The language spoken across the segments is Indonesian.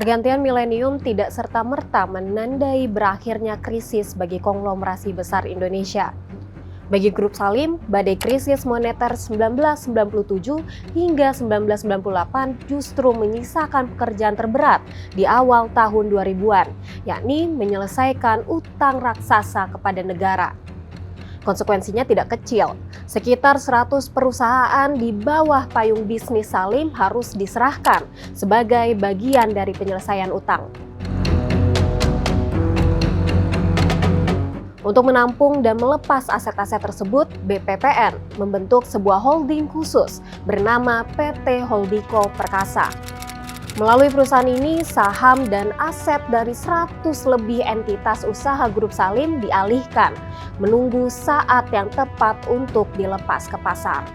Pergantian milenium tidak serta-merta menandai berakhirnya krisis bagi konglomerasi besar Indonesia. Bagi Grup Salim, badai krisis moneter 1997 hingga 1998 justru menyisakan pekerjaan terberat di awal tahun 2000-an, yakni menyelesaikan utang raksasa kepada negara. Konsekuensinya tidak kecil, sekitar 100 perusahaan di bawah payung bisnis Salim harus diserahkan sebagai bagian dari penyelesaian utang. Untuk menampung dan melepas aset-aset tersebut, BPPN membentuk sebuah holding khusus bernama PT Holdiko Perkasa. Melalui perusahaan ini, saham dan aset dari 100 lebih entitas usaha Grup Salim dialihkan, menunggu saat yang tepat untuk dilepas ke pasar.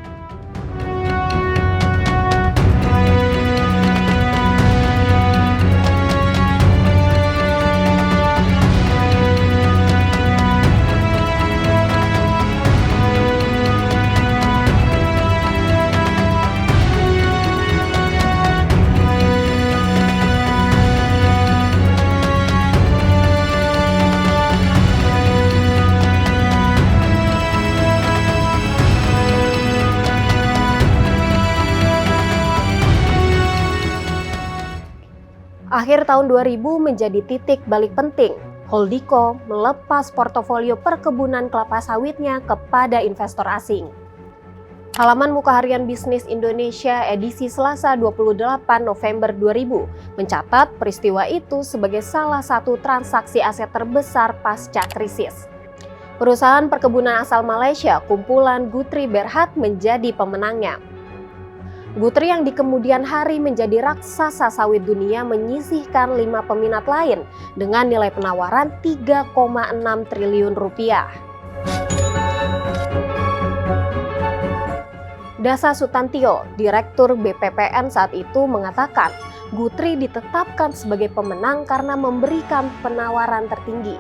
Akhir tahun 2000 menjadi titik balik penting. Holdiko melepas portofolio perkebunan kelapa sawitnya kepada investor asing. Halaman Muka Harian Bisnis Indonesia edisi Selasa 28 November 2000 mencatat peristiwa itu sebagai salah satu transaksi aset terbesar pasca krisis. Perusahaan perkebunan asal Malaysia, kumpulan Guthrie Berhad, menjadi pemenangnya. Guthrie yang di kemudian hari menjadi raksasa sawit dunia menyisihkan 5 peminat lain dengan nilai penawaran 3,6 triliun rupiah. Dasa Sutantio, Direktur BPPN saat itu, mengatakan Guthrie ditetapkan sebagai pemenang karena memberikan penawaran tertinggi.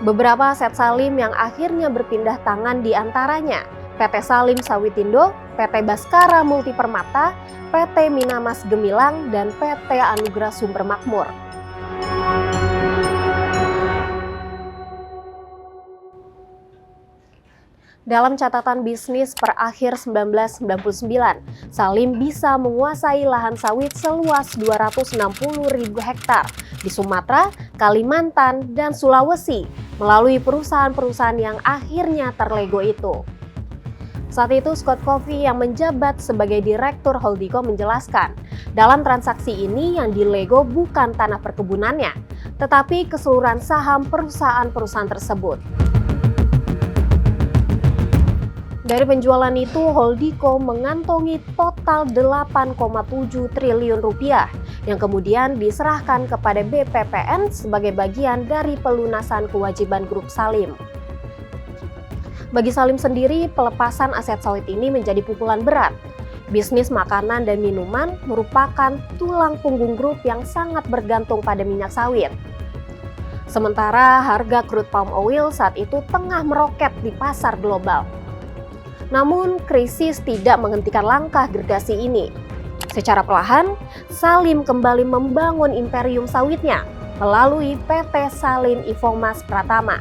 Beberapa aset Salim yang akhirnya berpindah tangan diantaranya PT Salim Sawitindo, PT Baskara Multi Permata, PT Minamas Gemilang, dan PT Anugrah Sumber Makmur. Dalam catatan bisnis per akhir 1999, Salim bisa menguasai lahan sawit seluas 260.000 hektar di Sumatera, Kalimantan, dan Sulawesi melalui perusahaan-perusahaan yang akhirnya terlego itu. Saat itu Scott Coffey yang menjabat sebagai Direktur Holdiko menjelaskan, dalam transaksi ini yang dilego bukan tanah perkebunannya, tetapi keseluruhan saham perusahaan-perusahaan tersebut. Dari penjualan itu, Holdiko mengantongi total 8,7 triliun rupiah yang kemudian diserahkan kepada BPPN sebagai bagian dari pelunasan kewajiban Grup Salim. Bagi Salim sendiri, pelepasan aset sawit ini menjadi pukulan berat. Bisnis makanan dan minuman merupakan tulang punggung grup yang sangat bergantung pada minyak sawit. Sementara harga crude palm oil saat itu tengah meroket di pasar global. Namun, krisis tidak menghentikan langkah gergasi ini. Secara perlahan, Salim kembali membangun imperium sawitnya melalui PT Salim Infomas Pratama.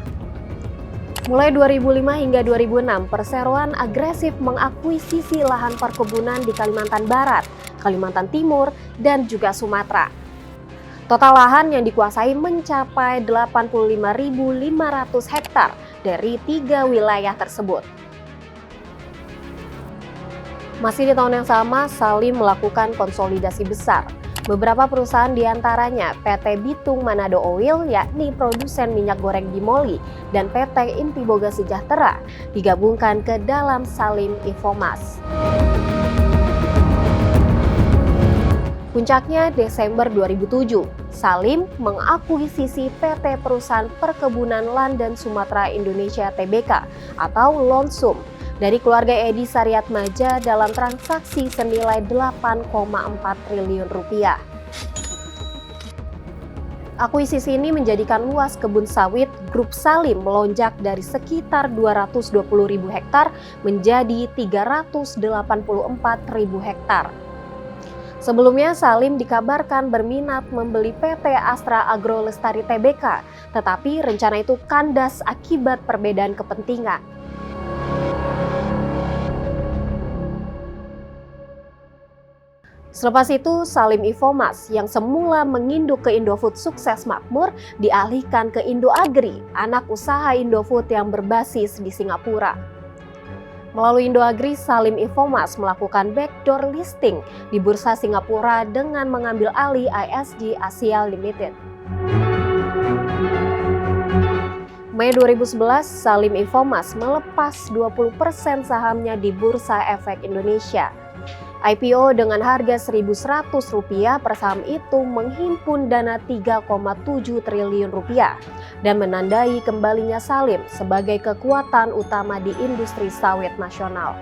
Mulai 2005 hingga 2006, perseroan agresif mengakuisisi lahan perkebunan di Kalimantan Barat, Kalimantan Timur, dan juga Sumatera. Total lahan yang dikuasai mencapai 85.500 hektar dari 3 wilayah tersebut. Masih di tahun yang sama, Salim melakukan konsolidasi besar. Beberapa perusahaan diantaranya PT Bitung Manado Oil, yakni produsen minyak goreng di Moli, dan PT Intiboga Sejahtera digabungkan ke dalam Salim Infomas. Puncaknya Desember 2007, Salim mengakuisisi PT Perusahaan Perkebunan London Sumatera Indonesia Tbk atau Lonsum dari keluarga Edi Saryatmadja dalam transaksi senilai 8,4 triliun rupiah. Akuisisi ini menjadikan luas kebun sawit Grup Salim melonjak dari sekitar 220.000 hektar menjadi 384.000 hektar. Sebelumnya, Salim dikabarkan berminat membeli PT Astra Agro Lestari Tbk, tetapi rencana itu kandas akibat perbedaan kepentingan. Selepas itu, Salim Infomas yang semula menginduk ke Indofood sukses makmur dialihkan ke Indo Agri, anak usaha Indofood yang berbasis di Singapura. Melalui Indo Agri, Salim Infomas melakukan backdoor listing di Bursa Singapura dengan mengambil alih ISG Asia Limited. Mei 2011, Salim Infomas melepas 20% sahamnya di Bursa Efek Indonesia. IPO dengan harga Rp1.100 per saham itu menghimpun dana Rp3,7 triliun dan menandai kembalinya Salim sebagai kekuatan utama di industri sawit nasional.